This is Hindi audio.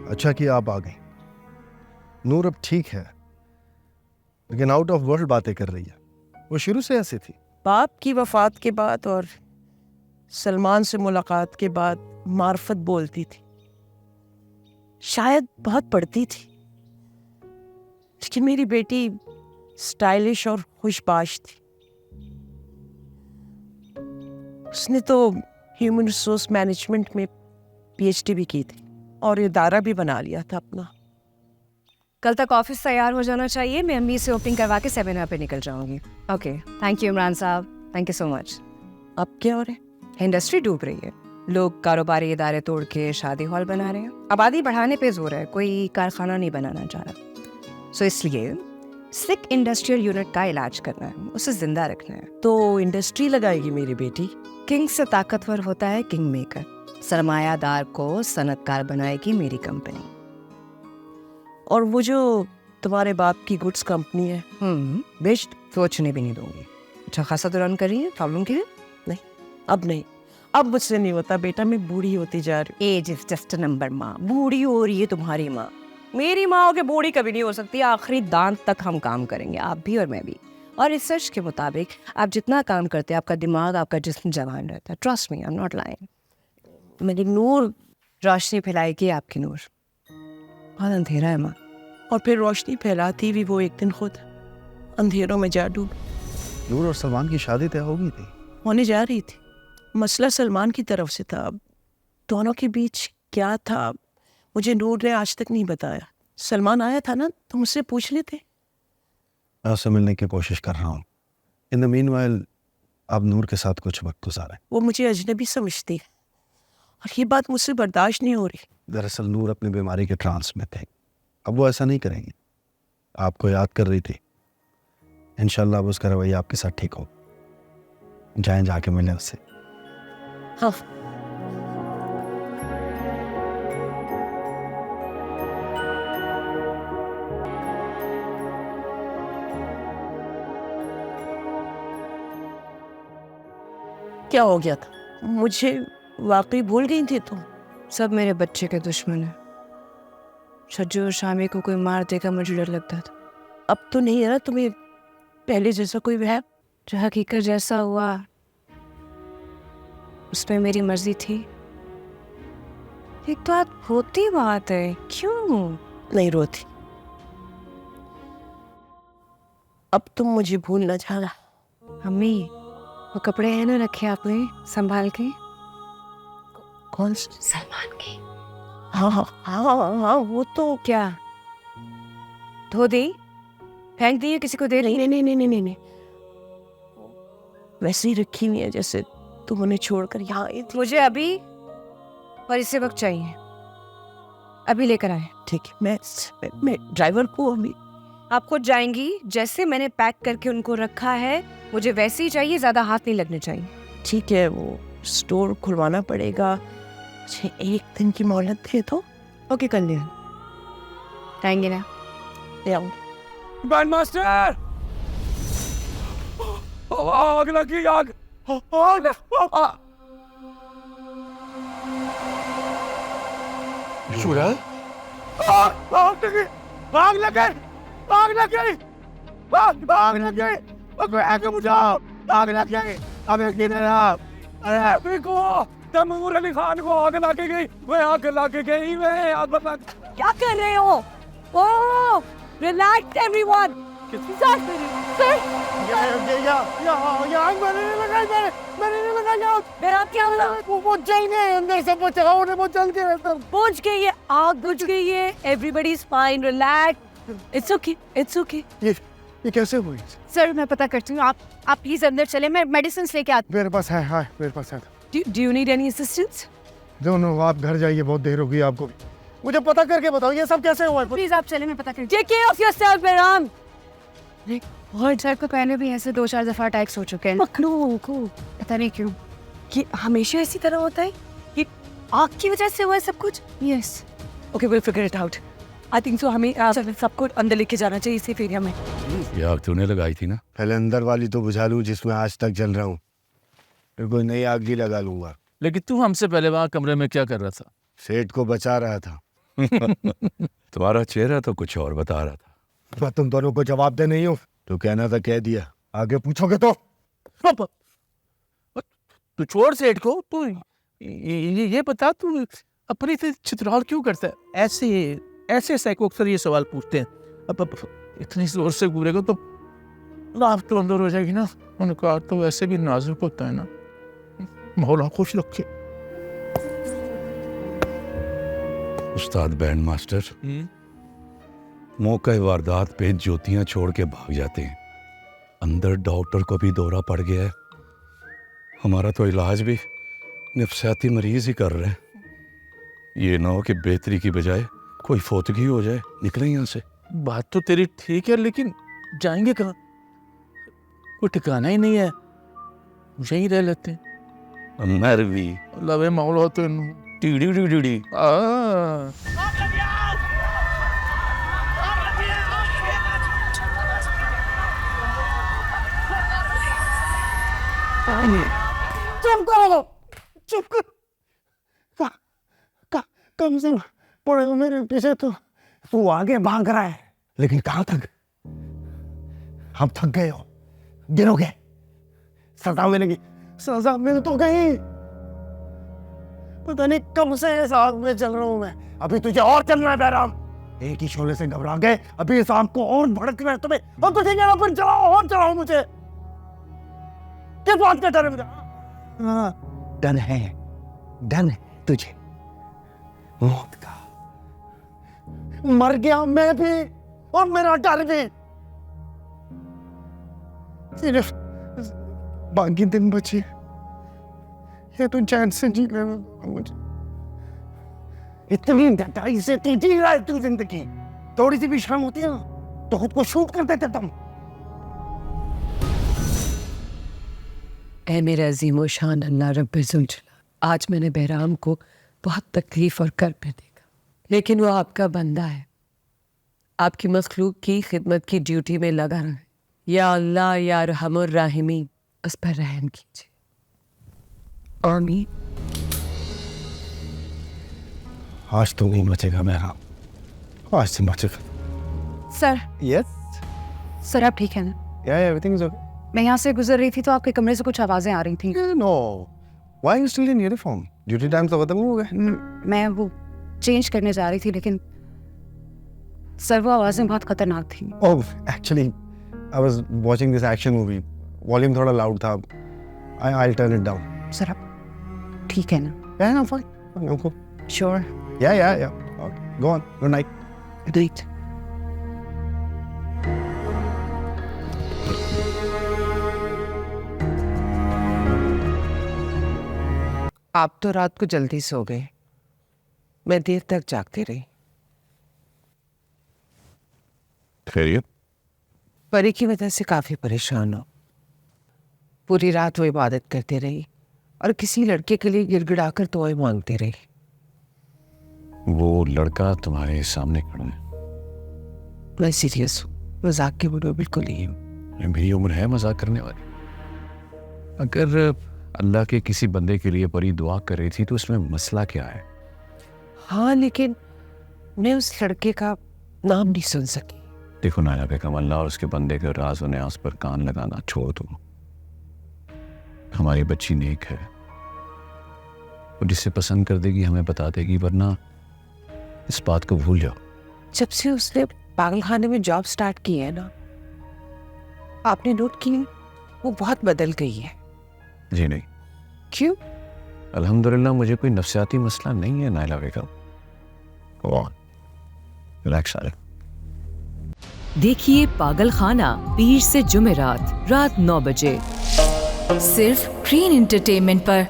अच्छा कि आप आ गई। नूर अब ठीक है, लेकिन आउट ऑफ वर्ल्ड बातें कर रही है। वो शुरू से ऐसी थी। बाप की वफात के बाद और सलमान से मुलाकात के बाद मार्फत बोलती थी, शायद बहुत पढ़ती थी, लेकिन मेरी बेटी स्टाइलिश और खुशबाश थी। उसने तो ह्यूमन रिसोर्स मैनेजमेंट में पीएचडी भी की थी और इदारा भी बना लिया था अपना। कल तक ऑफिस तैयार हो जाना चाहिए। मैं अम्मी से ओपनिंग करवा के सेमिनार पे निकल जाऊंगी। ओके, थैंक यू इमरान साहब, थैंक यू सो मच। अब क्या हो रहा है? इंडस्ट्री डूब रही है, लोग कारोबारी इदारे तोड़ के शादी हॉल बना रहे हैं। आबादी बढ़ाने पे जोर है, कोई कारखाना नहीं बनाना चाह रहा। सो इसलिए सिक इंडस्ट्रियल यूनिट का इलाज करना है, उसे जिंदा रखना है। तो इंडस्ट्री लगाएगी मेरी बेटी? किंग से ताकतवर होता है किंग मेकर। सरमायादार को सनतकार बनाएगी मेरी कंपनी। और वो जो तुम्हारे बाप की गुड्स कंपनी है, बेस्ट सोचने भी नहीं दूंगी। अच्छा खासा तो रन कर रही है, प्रॉब्लम की है? नहीं, अब नहीं, अब मुझसे नहीं होता बेटा, मैं बूढ़ी होती जा रही हूँ। Age is just a number. माँ बूढ़ी हो रही है तुम्हारी माँ, मेरी माँ हो के बूढ़ी कभी नहीं हो सकती। आखिरी दांत तक हम काम करेंगे, आप भी और मैं भी। और रिसर्च के मुताबिक आप जितना काम करते हैं, आपका दिमाग, आपका जिस्म जवान रहता है। Trust me, I am not lying. मेरी नूर रोशनी फैलाएगी आपकी नूर। बहुत अंधेरा है माँ। और फिर रोशनी फैलाती भी वो एक दिन खुद अंधेरों में जा डूब। नूर और सलमान की शादी तय हो गई थी, होने जा रही थी। मसला सलमान की तरफ से था। अब दोनों के बीच क्या था मुझे नूर ने आज तक नहीं बताया। सलमान आया था ना, तो मुझसे पूछ लेते। मैं उससे मिलने की कोशिश कर रहा हूँ। इन द मीनवाइल आप नूर के साथ कुछ वक्त गुजारें। वो मुझे अजनबी समझती है और ये बात मुझसे बर्दाश्त नहीं हो रही। दरअसल नूर अपनी बीमारी के ट्रांस में थे, अब वो ऐसा नहीं करेंगे। आपको याद कर रही थी, इंशाल्लाह अब उसका रवैया आपके साथ ठीक हो। जाएं, जाके मिलें उससे। हाँ, क्या हो गया था? मुझे वाकई भूल गई थी तुम? सब मेरे बच्चे के दुश्मन है। छज्जू और शामी को कोई मार देगा, मुझे डर लगता था। अब तो नहीं है ना तुम्हें पहले जैसा कोई वहम? जो हकीकत जैसा हुआ उसमें मेरी मर्जी थी। एक तो आज होती बात है, क्यों नहीं रोती। अब तुम मुझे भूल न जाना। अम्मी, वो कपड़े हैं ना रखे आपने संभाल के? कौन से? सलमान के। हाँ हाँ हाँ हाँ, वो तो क्या धो दी, फेंक दी, किसी को दे रही? नहीं नहीं नहीं नहीं नहीं नहीं, वैसे ही रखी हुई है जैसे तुम उन्हें छोड़कर यहाँ आई थी। मुझे अभी और इसी वक्त चाहिए, अभी लेकर आए। ठीक है, मैं ड्राइवर को अभी। आपको जाएंगी जैसे मैंने पैक करके उनको रखा है, मुझे वैसे ही चाहिए, ज्यादा हाथ नहीं लगने चाहिए। ठीक है, वो स्टोर खुलवाना पड़ेगा, मुझे एक दिन की मोहलत दे दो। ओके, कर लिया, आएंगे ना? ले आऊँ? बैंड मास्टर, आग लगी, आग आग। सूरज, आग लगी, आग लगी, आग लगी, आग लगी, आगे बुझाओ, आग लग गई। अब किधर आप? अरे देखो, तैमूर अली खान को आग लग गई, वह आग लग गई, वह आग लग। क्या कर रहे हो? ओह, रिलैक्स एवरीवन। बुझ गई है, आग बुझ गई है। Everybody is fine, relax, it's okay, it's okay. ये कैसे हुई? सर मैं पता करती हूँ, आप प्लीज अंदर चले, मैं मेडिसिन लेके आती मेरे पास है, हाँ मेरे पास है। हूँ। Do you need any assistance? दोनों आप घर जाइए, बहुत देर हो गई आपको भी। मुझे पता करके बताओ ये सब कैसे हुआ है। प्लीज आप चले, मैं पता करती हूँ। टेक केयर ऑफ योरसेल्फ बेराम। और सर को पहले भी ऐसे 2-4 दफा अटैक्स हो चुके हैं। पकड़ो उनको। पता नहीं क्यों, ये हमेशा इसी तरह होता है? ये आग की वजह से हुआ है सब कुछ? Yes. Okay, will figure it out. I think so हमें सबको अंदर लेके जाना चाहिए इसी एरिया में। ये आग तूने लगाई थी ना? पहले अंदर वाली तो बुझा लूं जिसमें आज तक जल रहा हूँ, फिर कोई नई आग ही लगा लूंगा। लेकिन तू हमसे पहले वहाँ कमरे में क्या कर रहा था? सेठ को बचा रहा था। तुम्हारा चेहरा तो कुछ और बता रहा था। मैं तुम दोनों को जवाब दे नहीं हूँ। तो कहना था कह दिया, आगे पूछोगे तो। तू छोड़ सेठ को, तू ये बता, तू अपने से चित्राल क्यों करता है? ऐसे ऐसे साइको अक्सर ये सवाल पूछते हैं। अब इतनी जोर से घूरेगा तो लाभ तो अंदर हो जाएगी ना। उन्होंने कहा तो वैसे भी नाजुक होता है ना। मौला खुश रखे। उस्ताद बैंड मास्टर मौका वारदात पे ज्योतियां छोड़ के भाग जाते हैं। अंदर डॉक्टर को भी दौरा पड़ गया है। हमारा तो इलाज भी नफसियाती मरीज ही कर रहे हैं। ये ना हो कि बेहतरी की बजाय कोई फोतगी हो जाए। निकले यहाँ से। बात तो तेरी ठीक है, लेकिन जाएंगे कहाँ? कोई ठिकाना ही नहीं है। यहीं रह लेते हैं। मरवी लवे मौला तो टीडी टीडी चुप करो, चुप कर। कम से पड़े हो मेरे पीछे तो तू आगे भाग रहा है, लेकिन कहां तक? हम थक गए हो। गिरोगे, सजा मिलेगी। सजा मिल तो गई। पता नहीं कब से इस आग में चल रहा हूं मैं। अभी तुझे और चलना है बैराम। एक ही शोले से घबरा गए, अभी इस आग को और भड़कना है तुम्हें। अब तो ठीक है, अपन चलाओ और चलाओ मुझे। किस बात का डर है मुझे? हाँ, डर है, डर है तुझे मौत का। मर गया मैं भी और मेरा डर भी। सिर्फ बाकी दिन बचे, ये तो चैन से जी लेना मुझे। इतनी डटाई से जी रहा है तू जिंदगी। थोड़ी सी भी शर्म होती है ना तो खुद को शूट कर देते तुम। ऐ मेरे अजीम शान अल्लाह रब्बे ज़ुल जलाल, आज मैंने बहराम को बहुत तकलीफ और कर पे देखा, लेकिन वो आपका बंदा है। आपकी मखलूक की खिदमत की ड्यूटी में लगा रहा है। या अल्लाह या रहमुर राहिमीन, उस पर रहम कीजिए। आमीन। आज तो नहीं बचेगा मेरा, आज से बचेगा। सर यस सर आप ठीक है ना? या एवरीथिंग इज ओके। मैं यहाँ से गुजर रही थी तो आपके कमरे से कुछ आवाजें आ रही थी। No, why you still in uniform? Duty time तो खत्म हो गया। मैं वो चेंज करने जा रही थी, लेकिन सर वो आवाजें बहुत खतरनाक थी। Oh, actually I was watching this action movie. Volume थोड़ा लाउड था। I'll turn it down. Sir आप ठीक है ना? Yeah, I'm fine. I'm cool. Sure? Yeah. Okay, go on. Good night. Good night. आप तो रात को जल्दी सो गए, मैं देर तक जागती रही। खैरियत? परी की वजह से काफी परेशान हो। पूरी रात वो इबादत करती रही और किसी लड़के के लिए गिड़गिड़ा कर दुआएं मांगती रही। वो लड़का तुम्हारे सामने खड़ा है। मैं सीरियस हूँ, मजाक के मूड में बिल्कुल नहीं हूँ। मेरी उम्र है मजाक करने वाली। अगर अल्लाह के किसी बंदे के लिए परी दुआ कर रही थी तो उसमें मसला क्या है? हाँ, लेकिन मैं उस लड़के का नाम नहीं सुन सकी। देखो नाया बेगम, अल्लाह और उसके बंदे के राज और न्यास पर कान लगाना छोड़ दो। हमारी बच्ची नेक है, वो जिसे पसंद कर देगी हमें बता देगी, वरना इस बात को भूल जाओ। जब से उसने पागल खाने में जॉब स्टार्ट की है ना, आपने नोट की वो बहुत बदल गई है। जी नहीं। क्यों? अल्हम्दुलिल्लाह मुझे कोई नफ्सियाती मसला नहीं है नायला बेगम। रिलैक्स आ रहे। देखिए पागल खाना पीर से जुमेरात रात 9 बजे सिर्फ ग्रीन एंटरटेनमेंट पर।